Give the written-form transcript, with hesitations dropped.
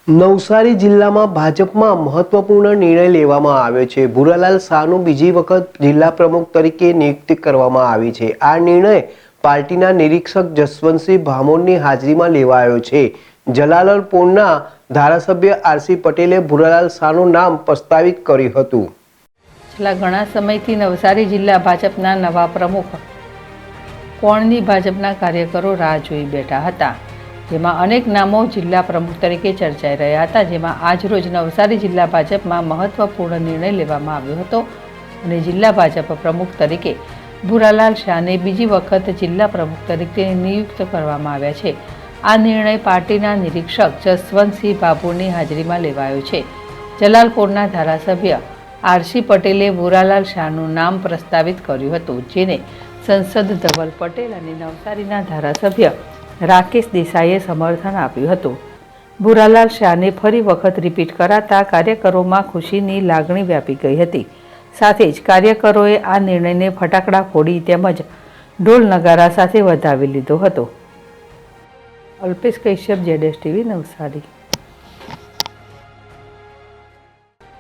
નવસારી જિલ્લામાં ભાજપમાં મહત્વપૂર્ણ નિર્ણય લેવામાં આવ્યો છે। ભૂરાલાલ શાહનું બીજી વખત જિલ્લા પ્રમુખ તરીકે નિયુક્તિ કરવામાં આવી છે। આ નિર્ણય પાર્ટીના નિરીક્ષક જસવંતસિંહ ભામોરની હાજરીમાં લેવાયો છે। જલાલપોરના ધારાસભ્ય આરસી પટેલે ભૂરાલાલ શાહનું નામ પ્રસ્તાવિત કર્યું હતું। છેલ્લા ઘણા સમયથી નવસારી જિલ્લા ભાજપના નવા પ્રમુખ કોણની ભાજપના કાર્યકરો રાહ જોઈ બેઠા હતા, જેમાં અનેક નામો જિલ્લા પ્રમુખ તરીકે ચર્ચાઈ રહ્યા હતા। જેમાં આજરોજ નવસારી જિલ્લા ભાજપમાં મહત્વપૂર્ણ નિર્ણય લેવામાં આવ્યો હતો અને જિલ્લા ભાજપ પ્રમુખ તરીકે ભૂરાલાલ શાહને બીજી વખત જિલ્લા પ્રમુખ તરીકે નિયુક્ત કરવામાં આવ્યા છે। આ નિર્ણય પાર્ટીના નિરીક્ષક જસવંતસિંહ ભાભોરની હાજરીમાં લેવાયો છે। જલાલપોરના ધારાસભ્ય આરસી પટેલે ભૂરાલાલ શાહનું નામ પ્રસ્તાવિત કર્યું હતું, જેને સંસદ ધવલ પટેલ અને નવસારીના ધારાસભ્ય રાકેશ દેસાઈએ સમર્થન આપ્યું હતું। ભૂરાલાલ શાહને ફરી વખત રિપીટ કરાતા કાર્યકરોમાં ખુશીની લાગણી વ્યાપી ગઈ હતી। સાથે જ કાર્યકરોએ આ નિર્ણયને ફટાકડા ફોડી તેમજ ઢોલ નગારા સાથે વધાવી લીધો હતો। અલ્પેશ કશ્યપ, ZSTV, નવસારી।